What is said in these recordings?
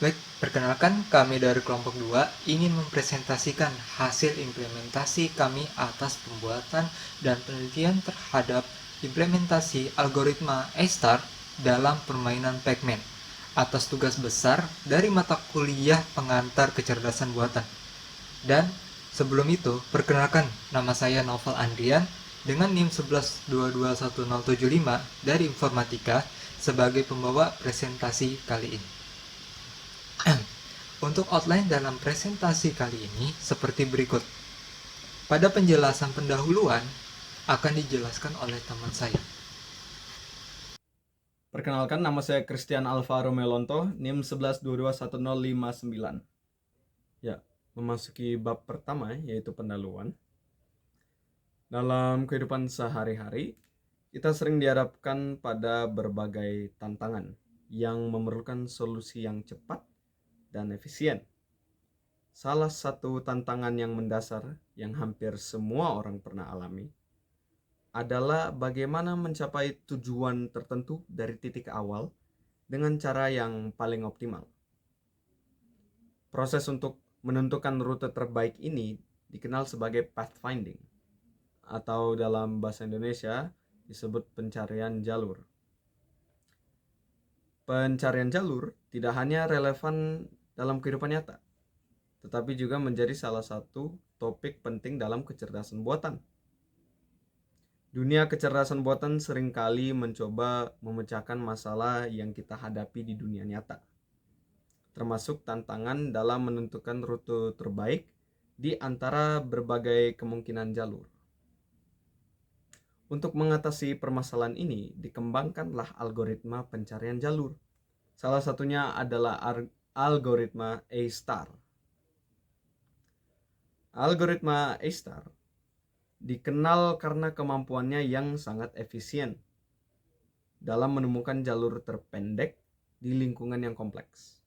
Baik, perkenalkan kami dari kelompok 2 ingin mempresentasikan hasil implementasi kami atas pembuatan dan penelitian terhadap implementasi algoritma A-Star dalam permainan Pac-Man atas tugas besar dari mata kuliah pengantar kecerdasan buatan. Dan sebelum itu, perkenalkan nama saya Novel Andrian dengan NIM 11221075 dari Informatika sebagai pembawa presentasi kali ini. Untuk outline dalam presentasi kali ini seperti berikut. Pada penjelasan pendahuluan akan dijelaskan oleh teman saya. Perkenalkan, nama saya Christian Alvaro Melonto, NIM 11221059. Ya, memasuki bab pertama yaitu pendahuluan. Dalam kehidupan sehari-hari, kita sering dihadapkan pada berbagai tantangan yang memerlukan solusi yang cepat dan efisien. Salah satu tantangan yang mendasar yang hampir semua orang pernah alami adalah bagaimana mencapai tujuan tertentu dari titik awal dengan cara yang paling optimal. Proses untuk menentukan rute terbaik ini dikenal sebagai pathfinding, atau dalam bahasa Indonesia disebut pencarian jalur. Pencarian jalur tidak hanya relevan dalam kehidupan nyata, tetapi juga menjadi salah satu topik penting dalam kecerdasan buatan. Dunia kecerdasan buatan seringkali mencoba memecahkan masalah yang kita hadapi di dunia nyata, termasuk tantangan dalam menentukan rute terbaik di antara berbagai kemungkinan jalur. Untuk mengatasi permasalahan ini, dikembangkanlah algoritma pencarian jalur. Salah satunya adalah algoritma A-Star. Algoritma A-Star dikenal karena kemampuannya yang sangat efisien dalam menemukan jalur terpendek di lingkungan yang kompleks.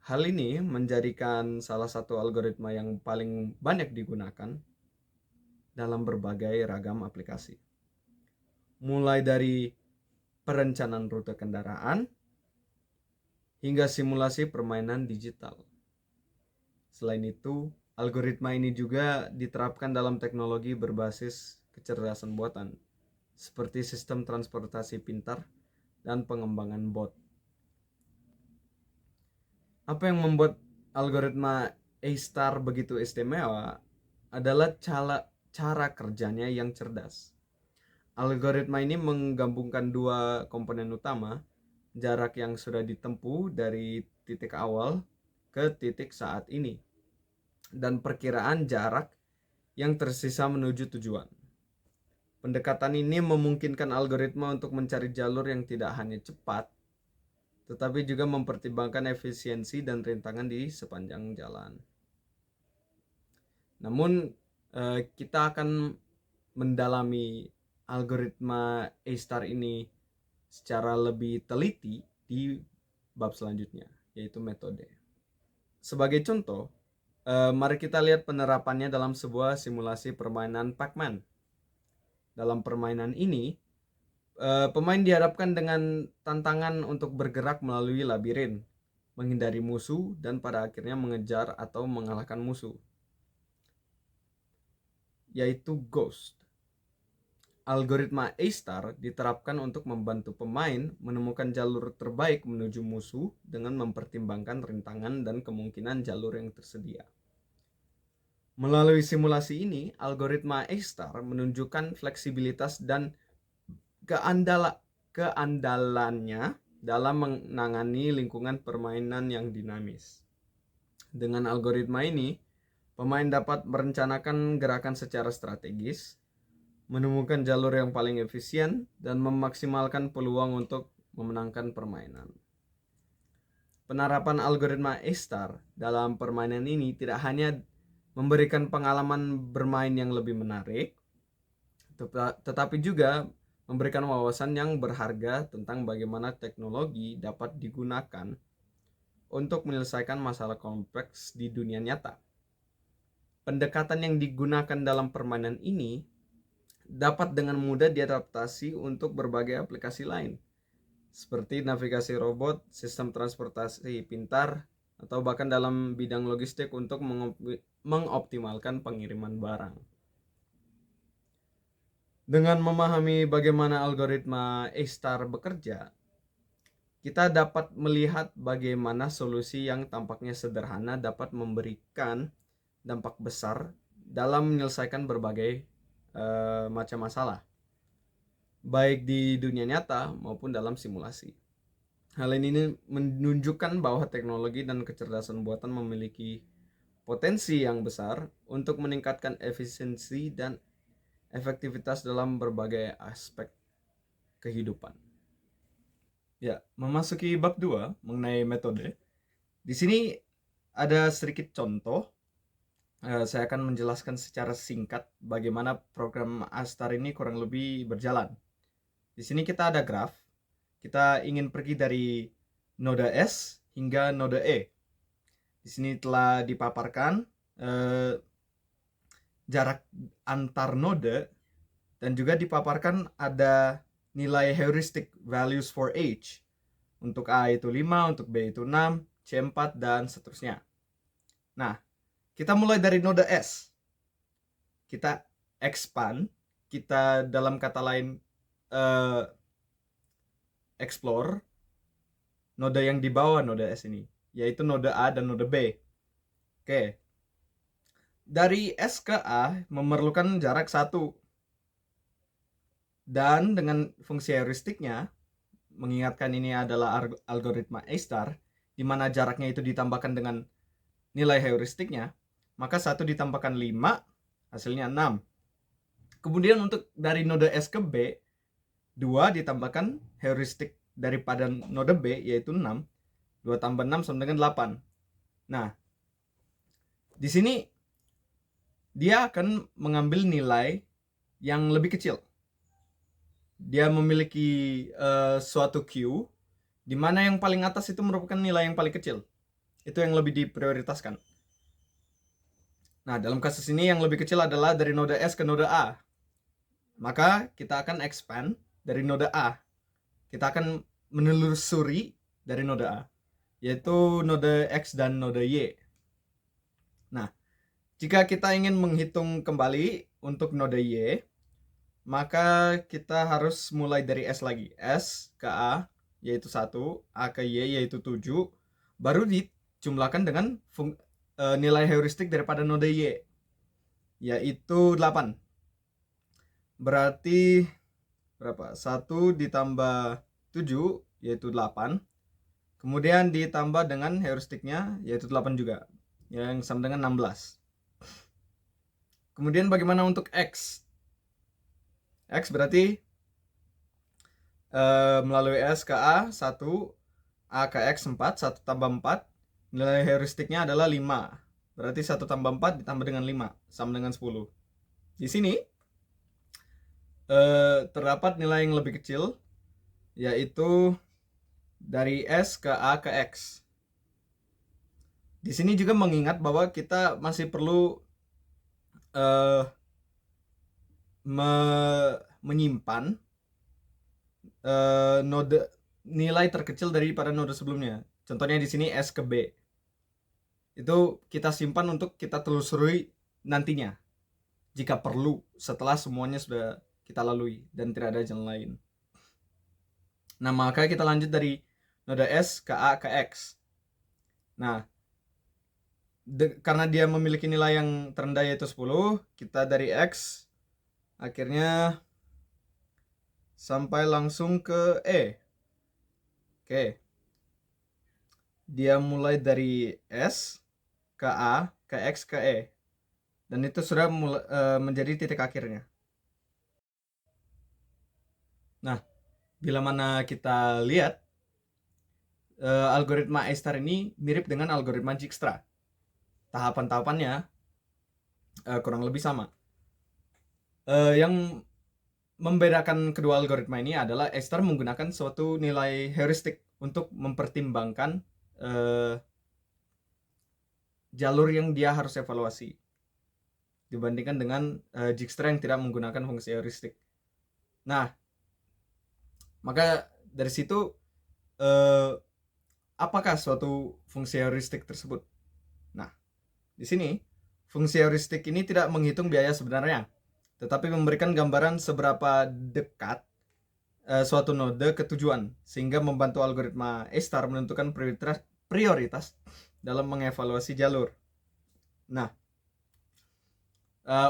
Hal ini menjadikan salah satu algoritma yang paling banyak digunakan dalam berbagai ragam aplikasi. Mulai dari perencanaan rute kendaraan hingga simulasi permainan digital. Selain itu, algoritma ini juga diterapkan dalam teknologi berbasis kecerdasan buatan, seperti sistem transportasi pintar dan pengembangan bot. Apa yang membuat algoritma A-Star begitu istimewa adalah cara kerjanya yang cerdas. Algoritma ini menggabungkan dua komponen utama, jarak yang sudah ditempuh dari titik awal ke titik saat ini, dan perkiraan jarak yang tersisa menuju tujuan. Pendekatan ini memungkinkan algoritma untuk mencari jalur yang tidak hanya cepat, tetapi juga mempertimbangkan efisiensi dan rintangan di sepanjang jalan. Namun, kita akan mendalami algoritma A-Star ini secara lebih teliti di bab selanjutnya, yaitu metode. Sebagai contoh, mari kita lihat penerapannya dalam sebuah simulasi permainan Pac-Man. Dalam permainan ini, pemain dihadapkan dengan tantangan untuk bergerak melalui labirin, menghindari musuh, dan pada akhirnya mengejar atau mengalahkan musuh, yaitu Ghost. Algoritma A-Star diterapkan untuk membantu pemain menemukan jalur terbaik menuju musuh dengan mempertimbangkan rintangan dan kemungkinan jalur yang tersedia. Melalui simulasi ini, algoritma A-Star menunjukkan fleksibilitas dan keandalannya dalam menangani lingkungan permainan yang dinamis. Dengan algoritma ini, pemain dapat merencanakan gerakan secara strategis, menemukan jalur yang paling efisien, dan memaksimalkan peluang untuk memenangkan permainan. Penerapan algoritma A-Star dalam permainan ini tidak hanya memberikan pengalaman bermain yang lebih menarik, tetapi juga memberikan wawasan yang berharga tentang bagaimana teknologi dapat digunakan untuk menyelesaikan masalah kompleks di dunia nyata. Pendekatan yang digunakan dalam permainan ini dapat dengan mudah diadaptasi untuk berbagai aplikasi lain, seperti navigasi robot, sistem transportasi pintar, atau bahkan dalam bidang logistik untuk mengoptimalkan pengiriman barang. Dengan memahami bagaimana algoritma A-star bekerja, kita dapat melihat bagaimana solusi yang tampaknya sederhana dapat memberikan dampak besar dalam menyelesaikan berbagai macam masalah, baik di dunia nyata maupun dalam simulasi. Hal ini menunjukkan bahwa teknologi dan kecerdasan buatan memiliki potensi yang besar untuk meningkatkan efisiensi dan efektivitas dalam berbagai aspek kehidupan. Ya, memasuki bab 2 mengenai metode. Di sini ada sedikit contoh. Saya akan menjelaskan secara singkat bagaimana program A-star ini kurang lebih berjalan. Di sini kita ada graf. Kita ingin pergi dari node S hingga node E. Di sini telah dipaparkan jarak antar node dan juga dipaparkan ada nilai heuristic values for age. Untuk A itu 5, untuk B itu 6, C 4, dan seterusnya. Nah, kita mulai dari node S. Kita expand, kita dalam kata lain explore node yang di bawah node S ini, yaitu node A dan node B. Oke. Dari S ke A memerlukan jarak 1. Dan dengan fungsi heuristiknya, mengingatkan ini adalah algoritma A-star, di mana jaraknya itu ditambahkan dengan nilai heuristiknya, maka 1 ditambahkan 5, hasilnya 6. Kemudian untuk dari node S ke B, 2 ditambahkan heuristik daripada node B, yaitu 6. 2 tambah 6 sama dengan 8. Nah, di sini dia akan mengambil nilai yang lebih kecil. Dia memiliki suatu queue, di mana yang paling atas itu merupakan nilai yang paling kecil. Itu yang lebih diprioritaskan. Nah, dalam kasus ini yang lebih kecil adalah dari node S ke node A. Maka kita akan expand dari node A. Kita akan menelusuri dari node A, yaitu node X dan node Y. Nah, jika kita ingin menghitung kembali untuk node Y, maka kita harus mulai dari S lagi. S ke A yaitu 1, A ke Y yaitu 7, baru dijumlahkan dengan nilai heuristik daripada node Y, yaitu 8. Berarti berapa? 1 ditambah 7 yaitu 8. Kemudian ditambah dengan heuristiknya yaitu 8 juga, yang sama dengan 16. Kemudian bagaimana untuk X? X berarti melalui S ke A 1, A ke X 4, 1 tambah 4, nilai heuristiknya adalah 5. Berarti 1 tambah 4 ditambah dengan 5 sama dengan 10. Di sini terdapat nilai yang lebih kecil, yaitu dari S ke A ke X. Di sini juga mengingat bahwa kita masih perlu menyimpan node nilai terkecil daripada node sebelumnya. Contohnya di sini S ke B. Itu kita simpan untuk kita telusuri nantinya, jika perlu, setelah semuanya sudah kita lalui dan tidak ada jalan lain. Nah, maka kita lanjut dari node S ke A ke X. Nah, karena dia memiliki nilai yang terendah yaitu 10, kita dari X akhirnya sampai langsung ke E. Oke. Dia mulai dari S ke A ke X ke E. Dan itu sudah menjadi titik akhirnya. Nah, bila mana kita lihat algoritma A-star ini mirip dengan algoritma Dijkstra. Tahapan-tahapannya kurang lebih sama. Yang membedakan kedua algoritma ini adalah A-star menggunakan suatu nilai heuristik untuk mempertimbangkan jalur yang dia harus evaluasi, dibandingkan dengan Dijkstra yang tidak menggunakan fungsi heuristik. Nah, maka dari situ eh, apakah suatu fungsi heuristik tersebut? Nah, di sini fungsi heuristik ini tidak menghitung biaya sebenarnya, tetapi memberikan gambaran seberapa dekat suatu node ke tujuan, sehingga membantu algoritma A-star menentukan prioritas dalam mengevaluasi jalur. Nah,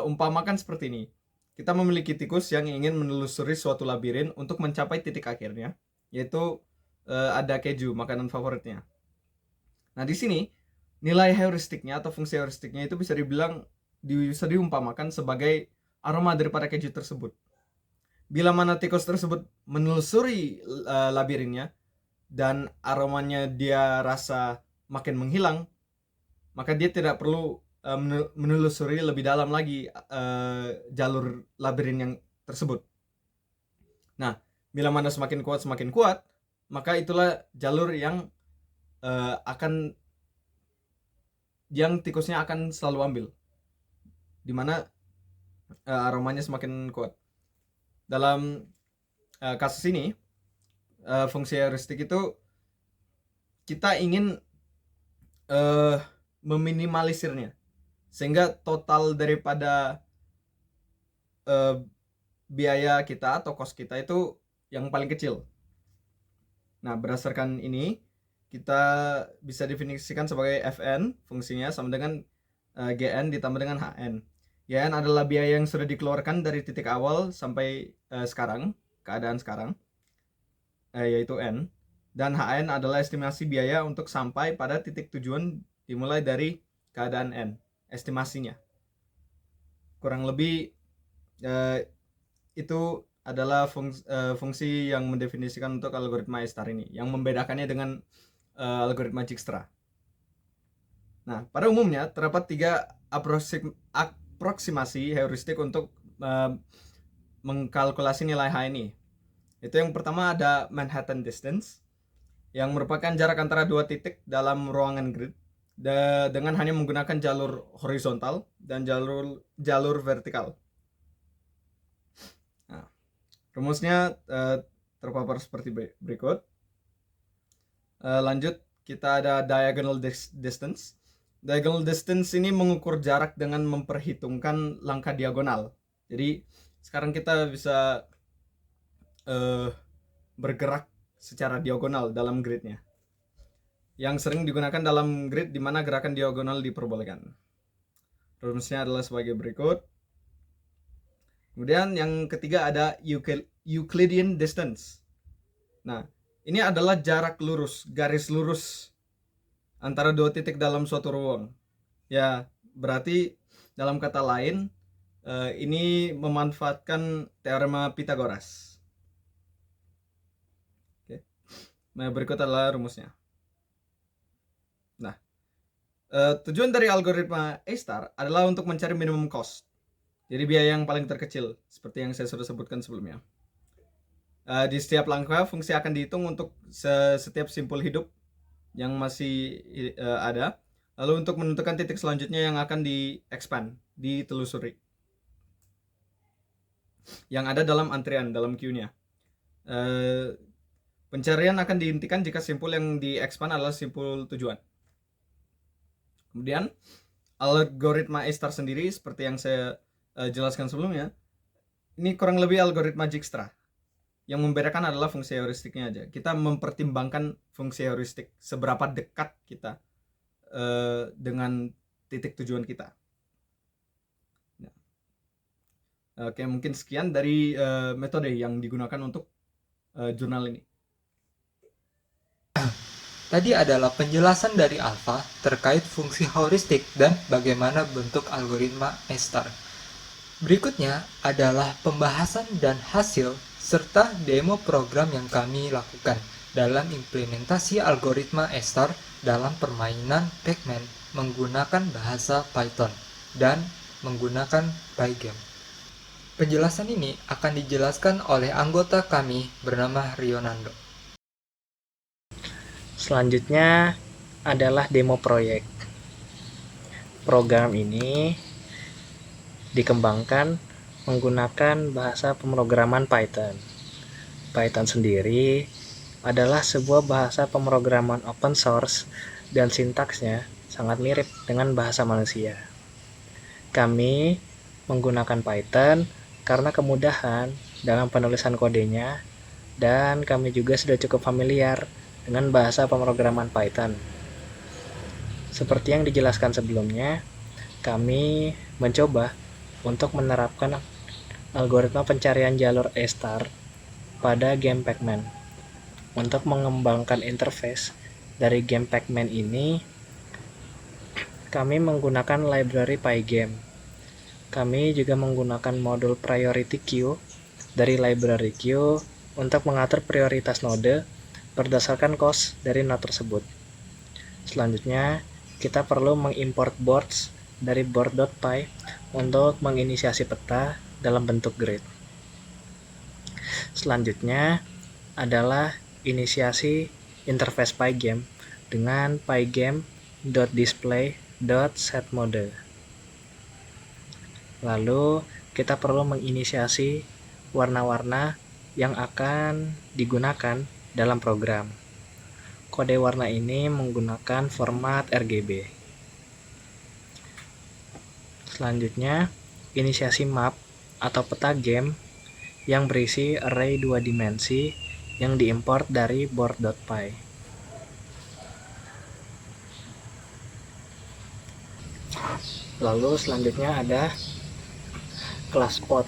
umpamakan seperti ini. Kita memiliki tikus yang ingin menelusuri suatu labirin untuk mencapai titik akhirnya, yaitu ada keju, makanan favoritnya. Nah, di sini nilai heuristiknya atau fungsi heuristiknya itu bisa diumpamakan sebagai aroma daripada keju tersebut. Bila mana tikus tersebut menelusuri labirinnya dan aromanya dia rasa makin menghilang, maka dia tidak perlu menelusuri lebih dalam lagi jalur labirin yang tersebut. Nah, bila mana semakin kuat, maka itulah jalur yang tikusnya akan selalu ambil, dimana aromanya semakin kuat. Dalam kasus ini, fungsi heuristik itu kita ingin meminimalisirnya, sehingga total daripada biaya kita atau cost kita itu yang paling kecil. Nah, berdasarkan ini kita bisa definisikan sebagai Fn fungsinya sama dengan Gn ditambah dengan Hn. Gn adalah biaya yang sudah dikeluarkan dari titik awal sampai keadaan sekarang, yaitu N. Dan Hn adalah estimasi biaya untuk sampai pada titik tujuan dimulai dari keadaan N, estimasinya. Kurang lebih itu adalah fungsi yang mendefinisikan untuk algoritma A-star ini, yang membedakannya dengan algoritma Dijkstra. Nah, pada umumnya terdapat 3 aproksimasi heuristik untuk mengkalkulasi nilai H ini. Itu yang pertama ada Manhattan Distance, yang merupakan jarak antara 2 titik dalam ruangan grid dengan hanya menggunakan jalur horizontal dan jalur vertikal. Nah, rumusnya terpapar seperti berikut. Lanjut, kita ada diagonal distance. Diagonal distance ini mengukur jarak dengan memperhitungkan langkah diagonal. Jadi sekarang kita bisa bergerak secara diagonal dalam gridnya, yang sering digunakan dalam grid di mana gerakan diagonal diperbolehkan. Rumusnya adalah sebagai berikut. Kemudian yang ketiga ada Euclidean distance. Nah, ini adalah jarak lurus, garis lurus antara 2 titik dalam suatu ruang. Ya, berarti dalam kata lain, ini memanfaatkan teorema Pythagoras. Oke. Nah, berikut adalah rumusnya. Nah, tujuan dari algoritma A-star adalah untuk mencari minimum cost. Jadi biaya yang paling terkecil, seperti yang saya sudah sebutkan sebelumnya. Di setiap langkah, fungsi akan dihitung untuk setiap simpul hidup yang masih ada, lalu untuk menentukan titik selanjutnya yang akan ditelusuri, yang ada dalam antrian, dalam queue-nya. Pencarian akan dihentikan jika simpul yang di-expand adalah simpul tujuan. Kemudian, algoritma A-star sendiri, seperti yang saya jelaskan sebelumnya, ini kurang lebih algoritma Dijkstra. Yang membedakan adalah fungsi heuristiknya aja. Kita mempertimbangkan fungsi heuristik, seberapa dekat kita dengan titik tujuan kita. Nah, oke, mungkin sekian dari metode yang digunakan untuk jurnal ini. Tadi adalah penjelasan dari Alfa terkait fungsi heuristik dan bagaimana bentuk algoritma A-star. Berikutnya adalah pembahasan dan hasil serta demo program yang kami lakukan dalam implementasi algoritma A-star dalam permainan Pac-Man menggunakan bahasa Python dan menggunakan Pygame. Penjelasan ini akan dijelaskan oleh anggota kami bernama Rionando. Selanjutnya adalah demo proyek. Program ini dikembangkan menggunakan bahasa pemrograman Python. Python sendiri adalah sebuah bahasa pemrograman open source dan sintaksnya sangat mirip dengan bahasa manusia. Kami menggunakan Python karena kemudahan dalam penulisan kodenya, dan kami juga sudah cukup familiar dengan bahasa pemrograman Python. Seperti yang dijelaskan sebelumnya, kami mencoba untuk menerapkan algoritma pencarian jalur A* pada game Pac-Man. Untuk mengembangkan interface dari game Pac-Man ini, kami menggunakan library Pygame. Kami juga menggunakan modul priority queue dari library queue untuk mengatur prioritas node berdasarkan cost dari node tersebut. Selanjutnya, kita perlu mengimport boards dari board.py untuk menginisiasi peta dalam bentuk grid. Selanjutnya adalah inisiasi interface Pygame dengan pygame.display.setMode. Lalu kita perlu menginisiasi warna-warna yang akan digunakan dalam program. Kode warna ini menggunakan format RGB. Selanjutnya, inisiasi map atau peta game yang berisi array 2 dimensi yang diimport dari board.py. Lalu selanjutnya ada kelas pod.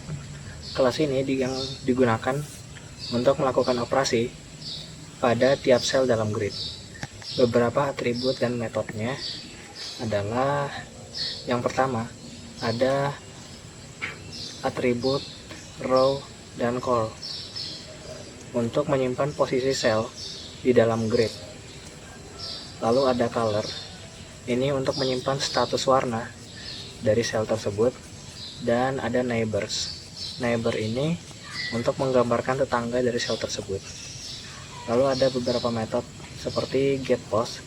Kelas ini yang digunakan untuk melakukan operasi pada tiap sel dalam grid. Beberapa atribut dan metodenya adalah yang pertama, ada atribut row dan call untuk menyimpan posisi sel di dalam grid. Lalu ada color, ini untuk menyimpan status warna dari sel tersebut, dan ada neighbors. Neighbor ini untuk menggambarkan tetangga dari sel tersebut. Lalu ada beberapa metode seperti getPost.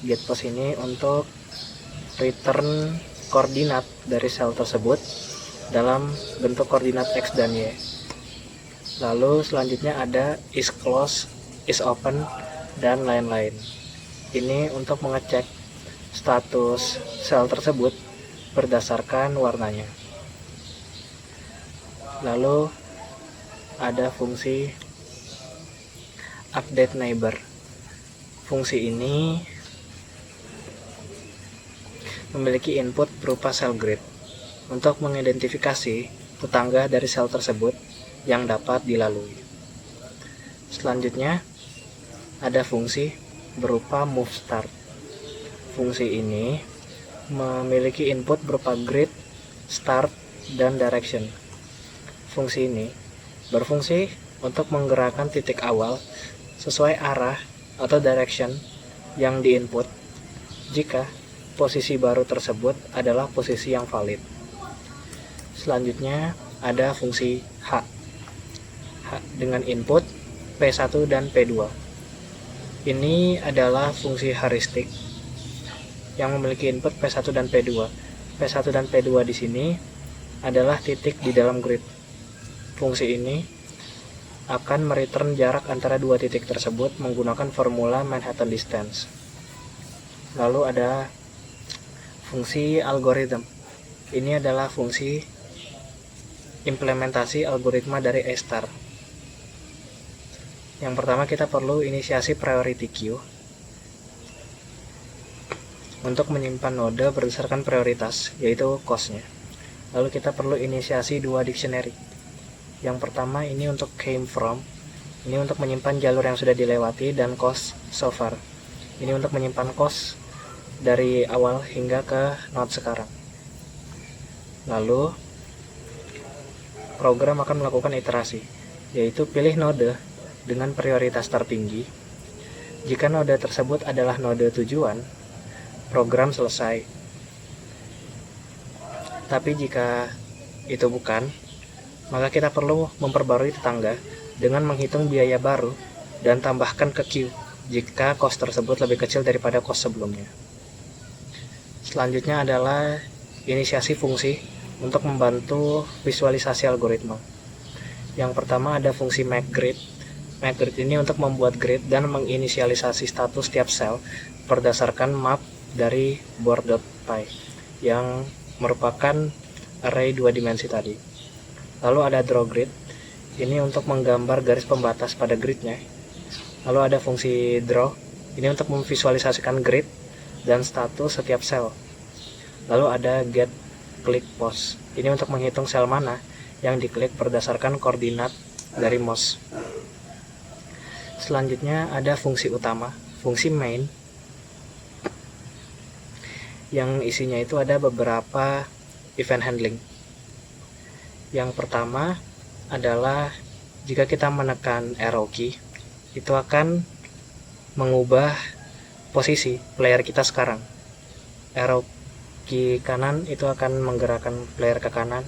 GetPost ini untuk return koordinat dari sel tersebut dalam bentuk koordinat X dan Y. Lalu selanjutnya ada isClose, isOpen, dan lain-lain. Ini untuk mengecek status sel tersebut berdasarkan warnanya. Lalu ada fungsi update neighbor. Fungsi ini memiliki input berupa sel grid untuk mengidentifikasi tetangga dari sel tersebut yang dapat dilalui. Selanjutnya ada fungsi berupa move start. Fungsi ini memiliki input berupa grid, start, dan direction. Fungsi ini berfungsi untuk menggerakkan titik awal sesuai arah atau direction yang diinput jika posisi baru tersebut adalah posisi yang valid. Selanjutnya ada fungsi H dengan input P1 dan P2. Ini adalah fungsi heuristik yang memiliki input P1 dan P2. P1 dan P2 di sini adalah titik di dalam grid. Fungsi ini akan mereturn jarak antara dua titik tersebut menggunakan formula Manhattan Distance. Lalu ada fungsi algorithm. Ini adalah fungsi implementasi algoritma dari A*. Yang pertama kita perlu inisiasi priority queue untuk menyimpan node berdasarkan prioritas, yaitu cost-nya. Lalu kita perlu inisiasi dua dictionary. Yang pertama ini untuk came from, ini untuk menyimpan jalur yang sudah dilewati, dan cost so far, ini untuk menyimpan cost dari awal hingga ke node sekarang. Lalu program akan melakukan iterasi, yaitu pilih node dengan prioritas tertinggi. Jika node tersebut adalah node tujuan, program selesai. Tapi jika itu bukan, maka kita perlu memperbarui tetangga dengan menghitung biaya baru dan tambahkan ke queue jika cost tersebut lebih kecil daripada cost sebelumnya. Selanjutnya adalah inisiasi fungsi untuk membantu visualisasi algoritma. Yang pertama ada fungsi makeGrid. Make grid ini untuk membuat grid dan menginisialisasi status setiap sel berdasarkan map dari board.py yang merupakan array 2 dimensi tadi. Lalu ada draw grid, ini untuk menggambar garis pembatas pada gridnya. Lalu ada fungsi draw, ini untuk memvisualisasikan grid dan status setiap sel. Lalu ada get click pos, ini untuk menghitung sel mana yang diklik berdasarkan koordinat dari mouse. Selanjutnya ada fungsi utama, fungsi main, yang isinya itu ada beberapa event handling. Yang pertama adalah jika kita menekan arrow key, itu akan mengubah posisi player kita sekarang. Arrow key kanan itu akan menggerakkan player ke kanan,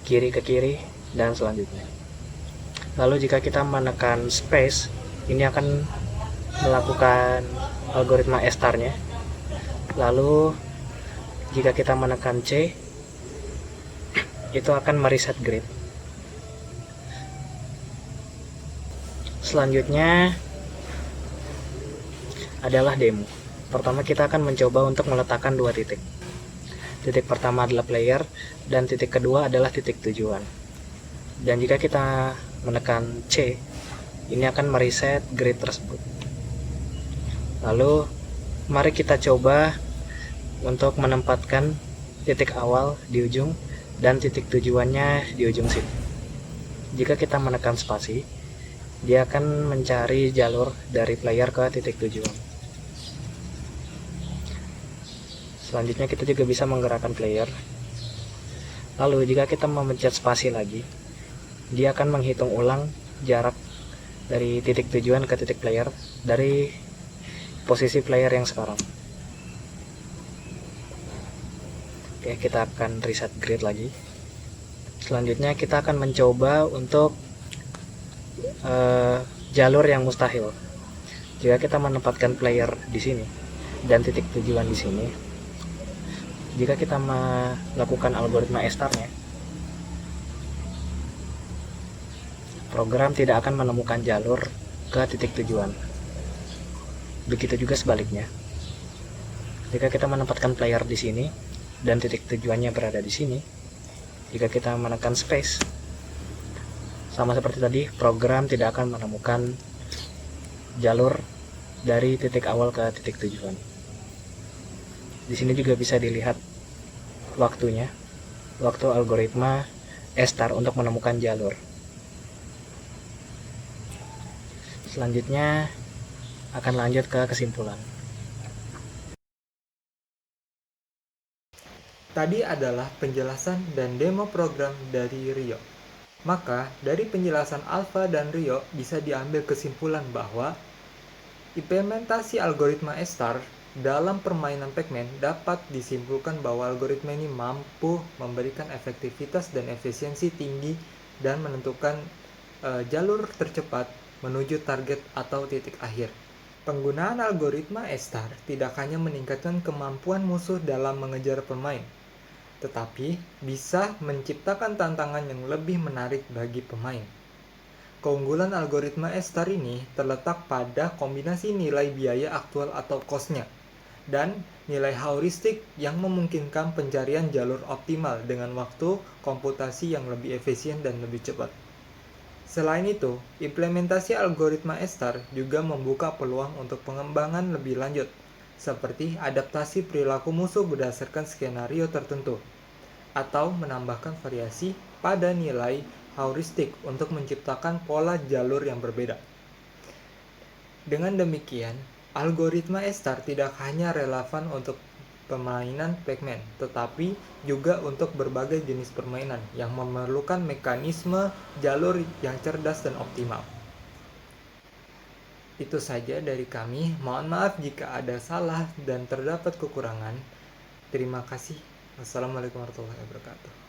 kiri ke kiri, dan selanjutnya. Lalu jika kita menekan space, ini akan melakukan algoritma S-star-nya. Lalu jika kita menekan C, itu akan mereset grid. Selanjutnya adalah demo. Pertama kita akan mencoba untuk meletakkan dua titik. Titik pertama adalah player dan titik kedua adalah titik tujuan. Dan jika kita menekan C, ini akan mereset grid tersebut. Lalu mari kita coba untuk menempatkan titik awal di ujung dan titik tujuannya di ujung sini. Jika kita menekan spasi, dia akan mencari jalur dari player ke titik tujuan. Selanjutnya kita juga bisa menggerakkan player. Lalu jika kita memencet spasi lagi, dia akan menghitung ulang jarak dari titik tujuan ke titik player dari posisi player yang sekarang. Oke, kita akan reset grid lagi. Selanjutnya kita akan mencoba untuk jalur yang mustahil. Jika kita menempatkan player di sini dan titik tujuan di sini, jika kita melakukan algoritma S-star-nya, program tidak akan menemukan jalur ke titik tujuan. Begitu juga sebaliknya. Jika kita menempatkan player di sini dan titik tujuannya berada di sini, jika kita menekan space, sama seperti tadi, program tidak akan menemukan jalur dari titik awal ke titik tujuan. Di sini juga bisa dilihat waktunya, waktu algoritma S-star untuk menemukan jalur. Selanjutnya akan lanjut ke kesimpulan. Tadi adalah penjelasan dan demo program dari Rio. Maka, dari penjelasan Alpha dan Rio bisa diambil kesimpulan bahwa implementasi algoritma S-star dalam permainan Pac-Man dapat disimpulkan bahwa algoritma ini mampu memberikan efektivitas dan efisiensi tinggi dan menentukan jalur tercepat menuju target atau titik akhir. Penggunaan algoritma S-star tidak hanya meningkatkan kemampuan musuh dalam mengejar pemain, tetapi bisa menciptakan tantangan yang lebih menarik bagi pemain. Keunggulan algoritma S-star ini terletak pada kombinasi nilai biaya aktual atau cost-nya dan nilai heuristik yang memungkinkan pencarian jalur optimal dengan waktu komputasi yang lebih efisien dan lebih cepat. Selain itu, implementasi algoritma S-star juga membuka peluang untuk pengembangan lebih lanjut, seperti adaptasi perilaku musuh berdasarkan skenario tertentu, atau menambahkan variasi pada nilai heuristik untuk menciptakan pola jalur yang berbeda. Dengan demikian, algoritma S-star tidak hanya relevan untuk permainan Pac-Man, tetapi juga untuk berbagai jenis permainan yang memerlukan mekanisme jalur yang cerdas dan optimal. Itu saja dari kami. Mohon maaf jika ada salah dan terdapat kekurangan. Terima kasih. Wassalamualaikum warahmatullahi wabarakatuh.